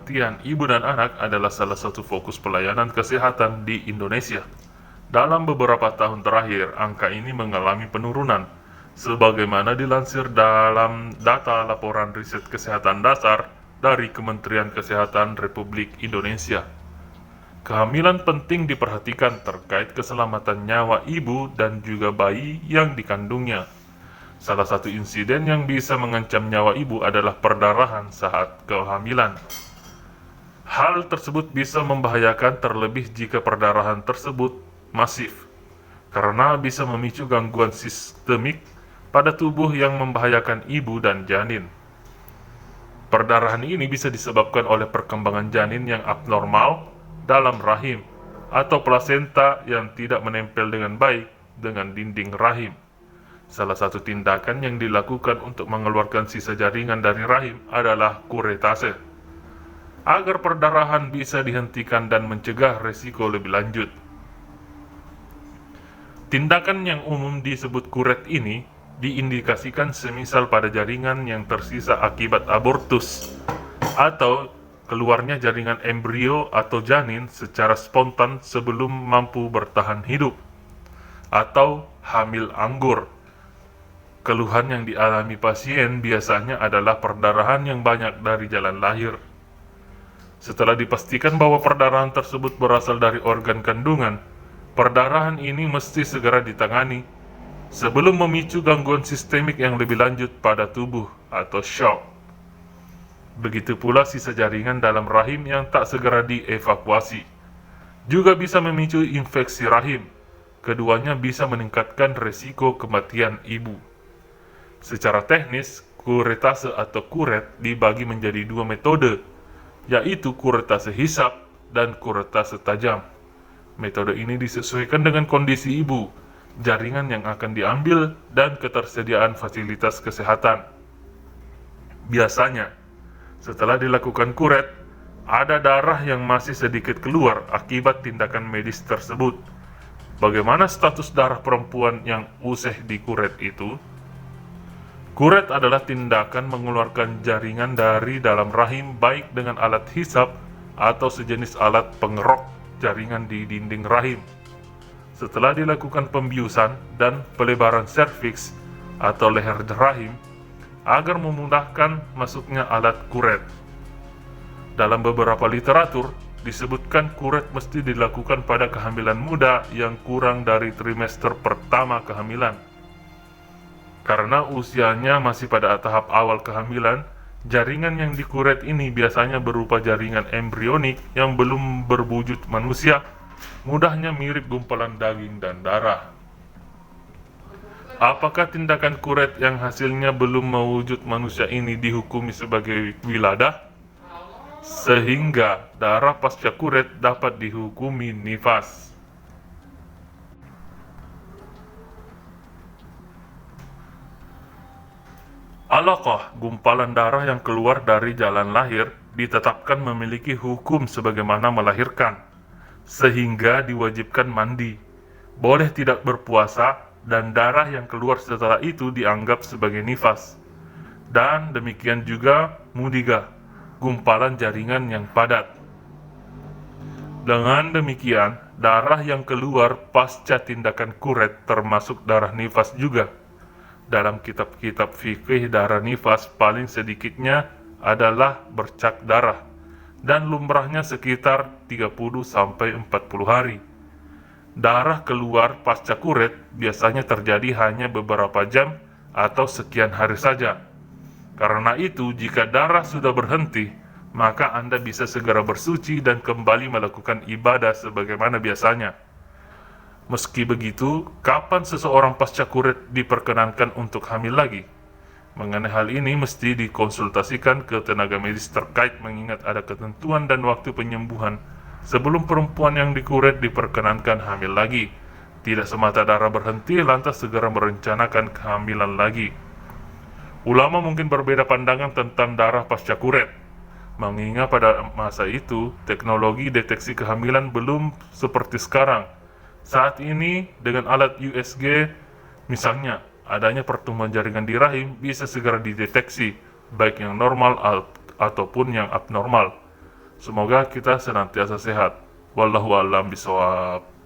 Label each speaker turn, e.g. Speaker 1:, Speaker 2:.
Speaker 1: kematian ibu dan anak adalah salah satu fokus pelayanan kesehatan di Indonesia. Dalam beberapa tahun terakhir, angka ini mengalami penurunan, sebagaimana dilansir dalam data laporan riset kesehatan dasar dari Kementerian Kesehatan Republik Indonesia. Kehamilan penting diperhatikan terkait keselamatan nyawa ibu dan juga bayi yang dikandungnya. Salah satu insiden yang bisa mengancam nyawa ibu adalah perdarahan saat kehamilan. Hal tersebut bisa membahayakan terlebih jika perdarahan tersebut masif, karena bisa memicu gangguan sistemik pada tubuh yang membahayakan ibu dan janin. Perdarahan ini bisa disebabkan oleh perkembangan janin yang abnormal dalam rahim atau plasenta yang tidak menempel dengan baik dengan dinding rahim. Salah satu tindakan yang dilakukan untuk mengeluarkan sisa jaringan dari rahim adalah kuretase, agar perdarahan bisa dihentikan dan mencegah resiko lebih lanjut. Tindakan yang umum disebut kuret ini diindikasikan semisal pada jaringan yang tersisa akibat abortus atau keluarnya jaringan embrio atau janin secara spontan sebelum mampu bertahan hidup, atau hamil anggur. Keluhan yang dialami pasien biasanya adalah perdarahan yang banyak dari jalan lahir. Setelah dipastikan bahwa perdarahan tersebut berasal dari organ kandungan, perdarahan ini mesti segera ditangani sebelum memicu gangguan sistemik yang lebih lanjut pada tubuh atau shock. Begitu pula sisa jaringan dalam rahim yang tak segera dievakuasi juga bisa memicu infeksi rahim. Keduanya bisa meningkatkan resiko kematian ibu. Secara teknis, kuretase atau kuret dibagi menjadi dua metode, yaitu kuretase hisap dan kuretase tajam. Metode ini disesuaikan dengan kondisi ibu, jaringan yang akan diambil, dan ketersediaan fasilitas kesehatan. Biasanya, setelah dilakukan kuret, ada darah yang masih sedikit keluar akibat tindakan medis tersebut. Bagaimana status darah perempuan yang usai dikuret itu? Kuret adalah tindakan mengeluarkan jaringan dari dalam rahim baik dengan alat hisap atau sejenis alat pengerok jaringan di dinding rahim. Setelah dilakukan pembiusan dan pelebaran serviks atau leher rahim agar memudahkan masuknya alat kuret. Dalam beberapa literatur disebutkan kuret mesti dilakukan pada kehamilan muda yang kurang dari trimester pertama kehamilan. Karena usianya masih pada tahap awal kehamilan, jaringan yang dikuret ini biasanya berupa jaringan embrionik yang belum berwujud manusia, mudahnya mirip gumpalan daging dan darah. Apakah tindakan kuret yang hasilnya belum mewujud manusia ini dihukumi sebagai wiladah? Sehingga darah pasca kuret dapat dihukumi nifas. Alaqah, gumpalan darah yang keluar dari jalan lahir, ditetapkan memiliki hukum sebagaimana melahirkan, sehingga diwajibkan mandi, boleh tidak berpuasa, dan darah yang keluar setelah itu dianggap sebagai nifas. Dan demikian juga mudiga, gumpalan jaringan yang padat. Dengan demikian, darah yang keluar pasca tindakan kuret termasuk darah nifas juga. Dalam kitab-kitab fikih, darah nifas paling sedikitnya adalah bercak darah dan lumrahnya sekitar 30-40 hari. Darah keluar pasca kuret biasanya terjadi hanya beberapa jam atau sekian hari saja. Karena itu, jika darah sudah berhenti, maka Anda bisa segera bersuci dan kembali melakukan ibadah sebagaimana biasanya. Meski begitu, kapan seseorang pasca kuret diperkenankan untuk hamil lagi? Mengenai hal ini mesti dikonsultasikan ke tenaga medis terkait mengingat ada ketentuan dan waktu penyembuhan sebelum perempuan yang dikuret diperkenankan hamil lagi. Tidak semata darah berhenti lantas segera merencanakan kehamilan lagi. Ulama mungkin berbeda pandangan tentang darah pasca kuret, mengingat pada masa itu teknologi deteksi kehamilan belum seperti sekarang. Saat ini dengan alat USG misalnya, adanya pertumbuhan jaringan di rahim bisa segera dideteksi, baik yang normal ataupun yang abnormal. Semoga kita senantiasa sehat. Wallahu a'lam bishawab.